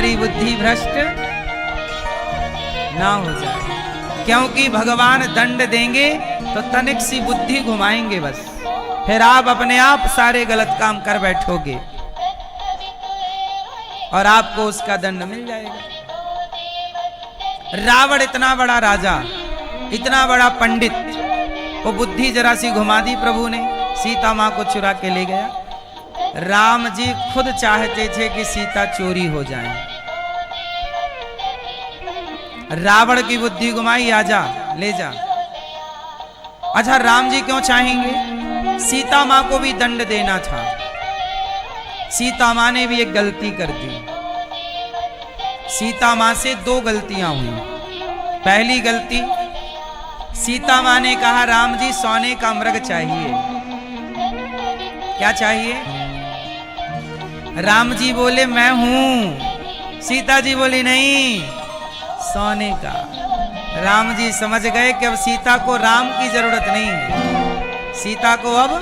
हमारी बुद्धि भ्रष्ट ना हो जाए, क्योंकि भगवान दंड देंगे तो तनिक सी बुद्धि घुमाएंगे बस, फिर आप अपने आप सारे गलत काम कर बैठोगे और आपको उसका दंड मिल जाएगा। रावण इतना बड़ा राजा, इतना बड़ा पंडित, वो बुद्धि जरा सी घुमा दी प्रभु ने, सीता मां को चुरा के ले गया। राम जी खुद चाहते थे कि सीता चोरी हो जाए, रावण की बुद्धि घुमाई, आजा ले जा। अच्छा राम जी क्यों चाहेंगे? सीता मां को भी दंड देना था। सीता मां ने भी एक गलती कर दी। सीता मां से दो गलतियां हुई। पहली गलती, सीता मां ने कहा राम जी सोने का मृग चाहिए। क्या चाहिए? राम जी बोले मैं हूं। सीता जी बोली नहीं, सोने का। राम जी समझ गए कि अब सीता को राम की जरूरत नहीं है, सीता को अब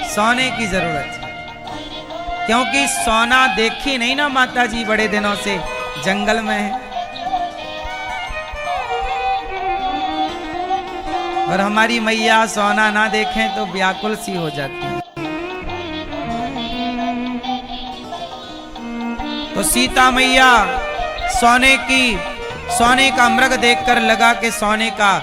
सोने की जरूरत है, क्योंकि सोना देखी नहीं ना माता जी बड़े दिनों से जंगल में है, और हमारी मैया सोना ना देखें तो व्याकुल सी हो जाती है। तो सीता मैया सोने का मृग देखकर लगा के सोने का,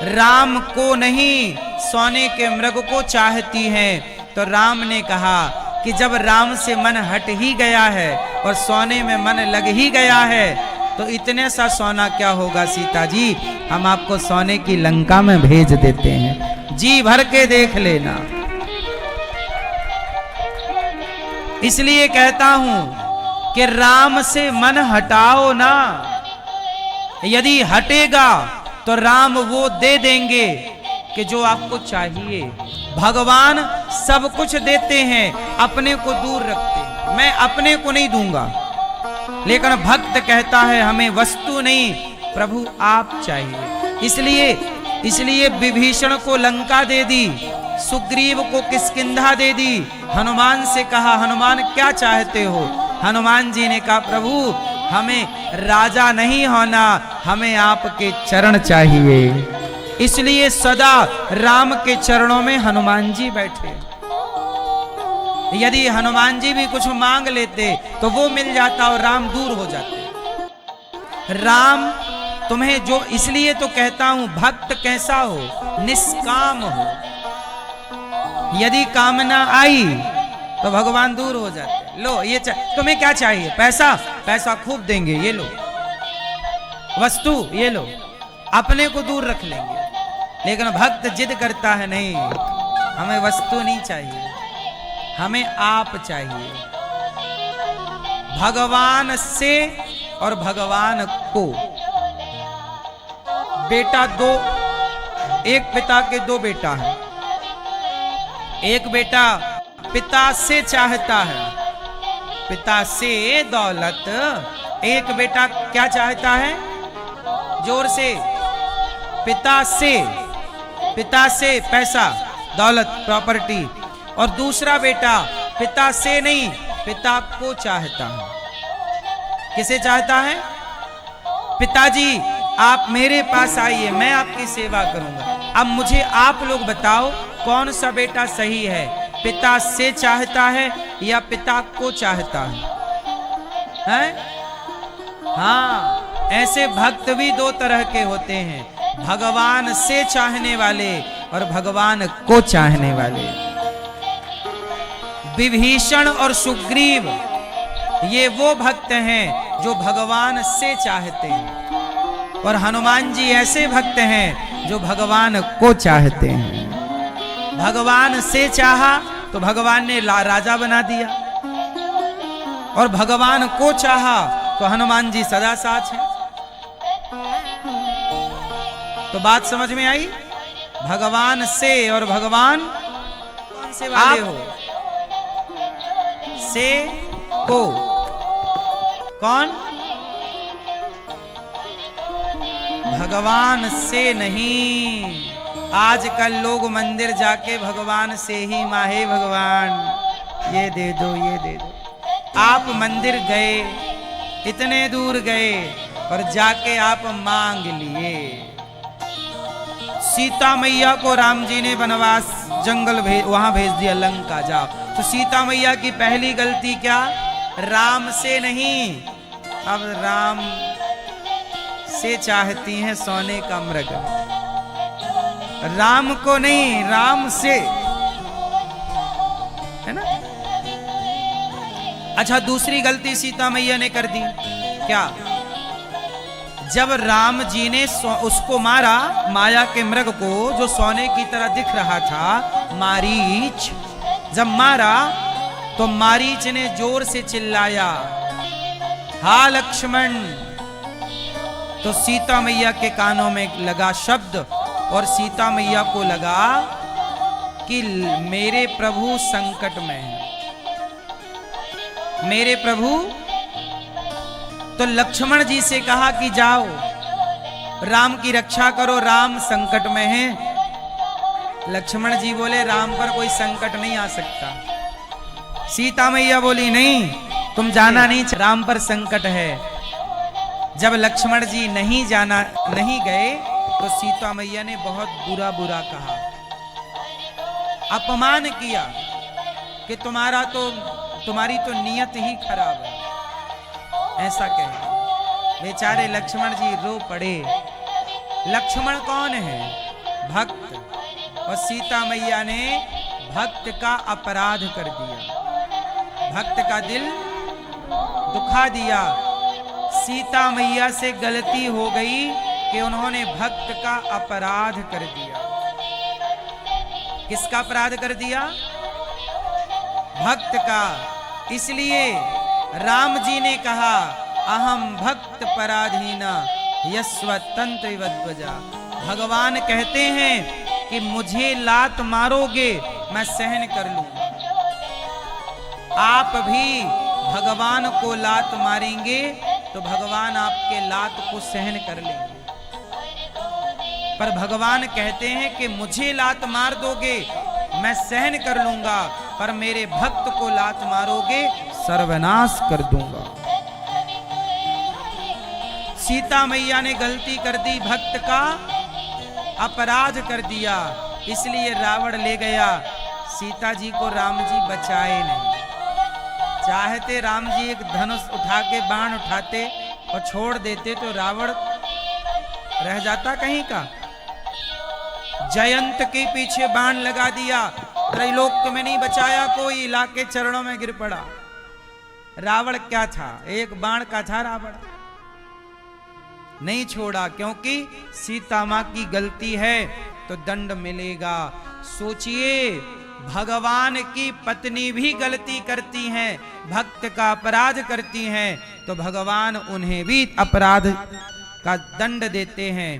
राम को नहीं सोने के मृग को चाहती है। तो राम ने कहा कि जब राम से मन हट ही गया है और सोने में मन लग ही गया है तो इतने सा सोना क्या होगा सीता जी, हम आपको सोने की लंका में भेज देते हैं, जी भर के देख लेना। इसलिए कहता हूं कि राम से मन हटाओ ना, यदि हटेगा तो राम वो दे देंगे कि जो आपको चाहिए। भगवान सब कुछ देते हैं, अपने को दूर रखते हैं। मैं अपने को नहीं दूंगा, लेकिन भक्त कहता है हमें वस्तु नहीं, प्रभु आप चाहिए। इसलिए विभीषण को लंका दे दी, सुग्रीव को किष्किंधा दे दी। हनुमान से कहा हनुमान क्या चाहते हो? हनुमान जी ने कहा प्रभु हमें राजा नहीं होना, हमें आपके चरण चाहिए। इसलिए सदा राम के चरणों में हनुमान जी बैठे। यदि हनुमान जी भी कुछ मांग लेते तो वो मिल जाता और राम दूर हो जाते। राम तुम्हें जो, इसलिए तो कहता हूं भक्त कैसा हो? निष्काम हो। यदि कामना आई तो भगवान दूर हो जाते। लो ये तुम्हें क्या चाहिए? पैसा, पैसा खूब देंगे, ये लो। वस्तु, ये लो, अपने को दूर रख लेंगे। लेकिन भक्त जिद करता है नहीं, हमें वस्तु नहीं चाहिए, हमें आप चाहिए। भगवान से और भगवान को, बेटा दो, एक पिता के दो बेटा हैं। एक बेटा पिता से चाहता है, पिता से दौलत। एक बेटा क्या चाहता है? जोर से, पिता से पैसा, दौलत, प्रॉपर्टी। और दूसरा बेटा पिता से नहीं, पिता को चाहता है। किसे चाहता है? पिताजी आप मेरे पास आइए, मैं आपकी सेवा करूंगा। अब मुझे आप लोग बताओ कौन सा बेटा सही है? पिता से चाहता है या पिता को चाहता है? हाँ, ऐसे भक्त भी दो तरह के होते हैं, भगवान से चाहने वाले और भगवान को चाहने वाले। विभीषण और सुग्रीव ये वो भक्त हैं जो भगवान से चाहते हैं, और हनुमान जी ऐसे भक्त हैं जो भगवान को चाहते हैं। भगवान से चाहा तो भगवान ने राजा बना दिया, और भगवान को चाहा तो हनुमान जी सदा साथ हैं। तो बात समझ में आई? भगवान से और भगवान कौन से वाले हो? से को कौन? भगवान से नहीं। आजकल लोग मंदिर जाके भगवान से ही माहे भगवान ये दे दो, ये दे दो। आप मंदिर गए, इतने दूर गए और जाके आप मांग लिए। सीता मैया को राम जी ने वनवास जंगल वहां भेज दिया, लंका जाओ। तो सीता मैया की पहली गलती क्या? राम से नहीं, अब राम से चाहती हैं सोने का मृग। राम को नहीं, राम से, है ना। अच्छा, दूसरी गलती सीता मैया ने कर दी क्या? जब राम जी ने उसको मारा, माया के मृग को, जो सोने की तरह दिख रहा था, मारीच, जब मारा तो मारीच ने जोर से चिल्लाया, हा लक्ष्मण। तो सीता मैया के कानों में लगा शब्द और सीता मैया को लगा कि मेरे प्रभु संकट में है, मेरे प्रभु। तो लक्ष्मण जी से कहा कि जाओ राम की रक्षा करो, राम संकट में है। लक्ष्मण जी बोले राम पर कोई संकट नहीं आ सकता। सीता मैया बोली नहीं, तुम जाना नहीं, राम पर संकट है। जब लक्ष्मण जी नहीं गए तो सीता मैया ने बहुत बुरा बुरा कहा, अपमान किया कि तुम्हारी तो नियत ही खराब है, ऐसा कहे। बेचारे लक्ष्मण जी रो पड़े। लक्ष्मण कौन है? भक्त। और सीता मैया ने भक्त का अपराध कर दिया, भक्त का दिल दुखा दिया। सीता मैया से गलती हो गई कि उन्होंने भक्त का अपराध कर दिया। किसका अपराध कर दिया? भक्त का। इसलिए राम जी ने कहा, अहम भक्त पराधीना यस्वतंत्र वध्वजा। भगवान कहते हैं कि मुझे लात मारोगे मैं सहन कर लूंगा। आप भी भगवान को लात मारेंगे तो भगवान आपके लात को सहन कर लेंगे। पर भगवान कहते हैं कि मुझे लात मार दोगे मैं सहन कर लूंगा, पर मेरे भक्त को लात मारोगे सर्वनाश कर दूंगा। सीता मैया ने गलती कर दी, भक्त का अपराध कर दिया, इसलिए रावण ले गया। सीता जी को राम जी बचाए नहीं। चाहते राम जी एक धनुष उठा के बाण उठाते और छोड़ देते तो रावण रह जाता कहीं का। जयंत के पीछे बाण लगा दिया, त्रैलोक्य में नहीं बचाया कोई, इलाके चरणों में गिर पड़ा। रावण क्या था? एक बाण का था रावण, नहीं छोड़ा, क्योंकि सीता मां की गलती है तो दंड मिलेगा। सोचिए, भगवान की पत्नी भी गलती करती हैं, भक्त का अपराध करती हैं, तो भगवान उन्हें भी अपराध का दंड देते हैं।